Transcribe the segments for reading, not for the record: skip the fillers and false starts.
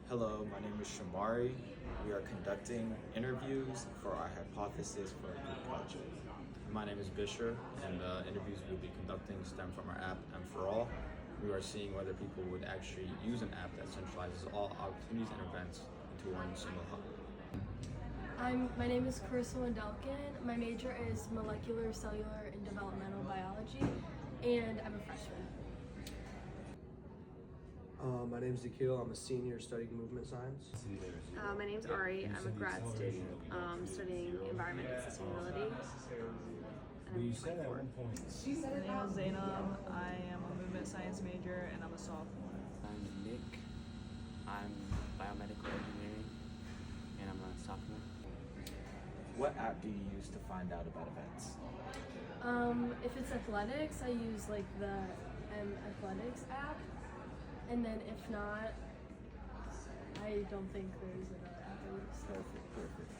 Hello, my name is Shamari. We are conducting interviews for our hypothesis for a group project. My name is Bisher, and the interviews we'll be conducting stem from our app M4All. We are seeing whether people would actually use an app that centralizes all opportunities and events into one single hub. My name is Carissa Wendelkin. My major is molecular, cellular, and developmental biology, and I'm a freshman. My name's Zakil. I'm a senior studying movement science. My name's Ari. I'm a grad student studying environment and sustainability. And I'm 24. My name is Zainab. I am a movement science major and I'm a sophomore. I'm Nick. I'm biomedical engineering and I'm a sophomore. What app do you use to find out about events? If it's athletics, I use like the Athletics app, and then if not, I don't think there's another app I use. Perfect.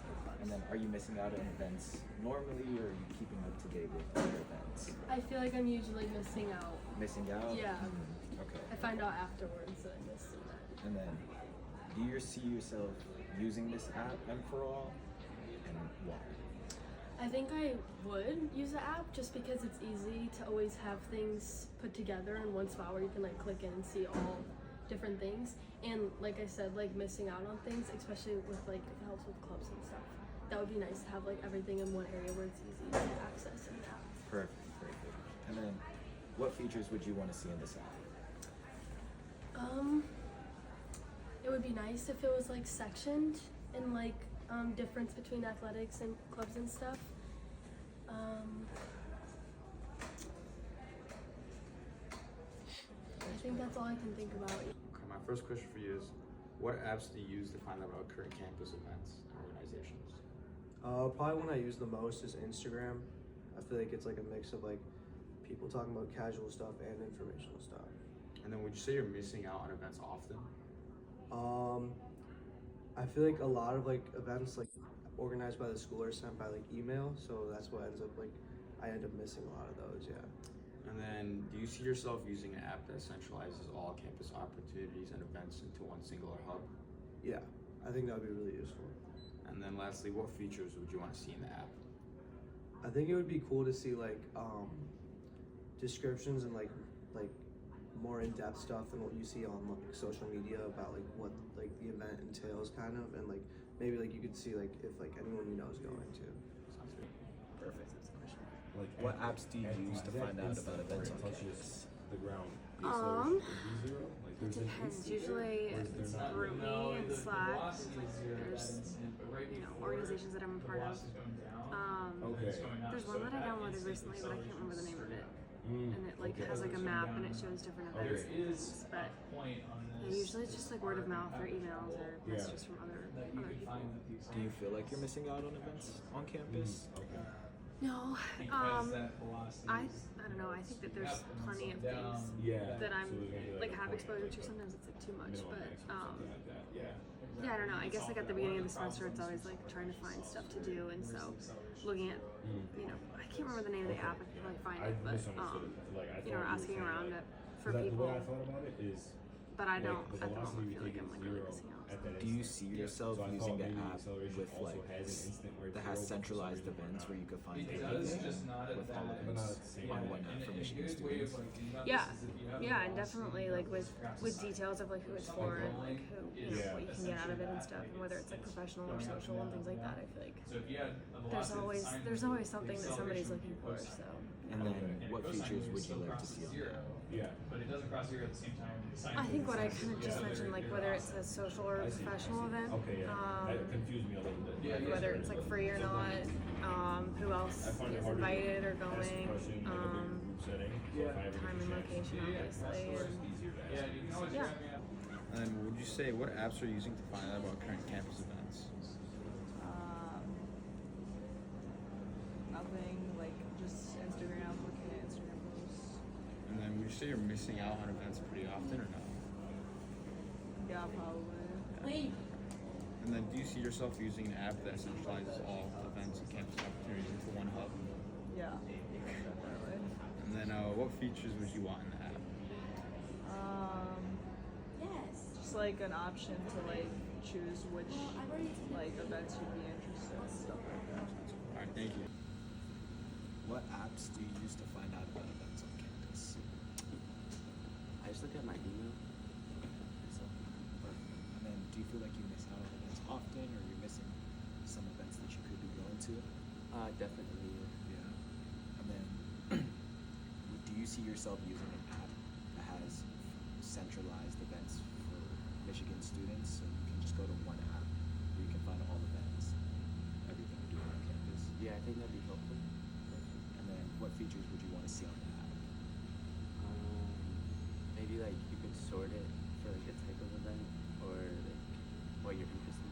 And then are you missing out on events normally, or are you keeping up to date with other events? I feel like I'm usually missing out. Missing out? Yeah. Okay. I find out afterwards that I missed that. And then, do you see yourself using this app M4All, and why? I think I would use the app just because it's easy to always have things put together in one spot where you can like click in and see all different things. And like I said, like missing out on things, especially with like if it helps with clubs and stuff. That would be nice to have like everything in one area where it's easy to access in the app. Perfect. And then, what features would you want to see in this app? It would be nice if it was like sectioned in like difference between athletics and clubs and stuff. I think that's all I can think about. Okay, my first question for you is, what apps do you use to find out about current campus events and organizations? Probably one I use the most is Instagram. I feel like it's like a mix of like people talking about casual stuff and informational stuff. And then would you say you're missing out on events often? I feel like a lot of like events like organized by the school are sent by like email, so that's what ends up like I end up missing a lot of those. Yeah. And then do you see yourself using an app that centralizes all campus opportunities and events into one singular hub? Yeah, I think that would be really useful. And then lastly, what features would you want to see in the app? I think it would be cool to see like descriptions and like more in-depth stuff than what you see on like social media about like what like the event entails kind of, and like maybe like you could see like if like anyone you know is going to. Sounds good. Perfect. Like, what apps do you use to find out about events on campus? It depends. Usually it's GroupMe and Slack. There's organizations that I'm a part of. There's one that I downloaded recently, but I can't remember the name of it. And it like has like a map and it shows different events and things. But usually it's just like word of mouth or emails or messages from other people. Do you feel like you're missing out on events on campus? No, I don't know. I think that there's plenty of things that I'm like have exposure to. Sometimes it's like too much, but yeah, I don't know. I guess like at the beginning of the semester, it's always like trying to find stuff to do, and so looking at I can't remember the name of the app. I can probably find it, but asking around for people. But I don't at the moment feel like I'm like really missing out. Do you see yourself using the app with like that has centralized events where you could find everything with all events on one app for Michigan students? Yeah, and definitely like with details of like who it's for and like who what you can get out of it and stuff, and whether it's like professional or social and things like that. I feel like there's always something that somebody's looking for. So. And then, what features would you like to see on the app? I think what I kind of just mentioned, like whether it's a social or professional event, whether it's like free or not, who else is invited or going, time and location, obviously, and yeah. And then would you say what apps are you using to find out about current campus events? Nothing, like just Instagram, looking at Instagram posts. And then would you say you're missing out on events pretty often or no? Yeah, probably. Wait. And then do you see yourself using an app that centralizes all events and campus opportunities into one hub? Yeah, definitely. And then what features would you want in the app? like an option to like choose which like events you'd be interested in, stuff like that. Alright, thank you. What apps do you use to find out about events on campus? I just look at my email. So, Perfect. And then do you feel like you miss out on events often, or you're missing some events that you could be going to? definitely. Yeah. And then do you see yourself using an app that has centralized events for Michigan students? So you can just go to one app where you can find all events, everything you're doing on campus. Yeah, I think that'd be helpful. And then what features would you want to see on the app? Maybe like you could sort it for like a type of event or like what you're interested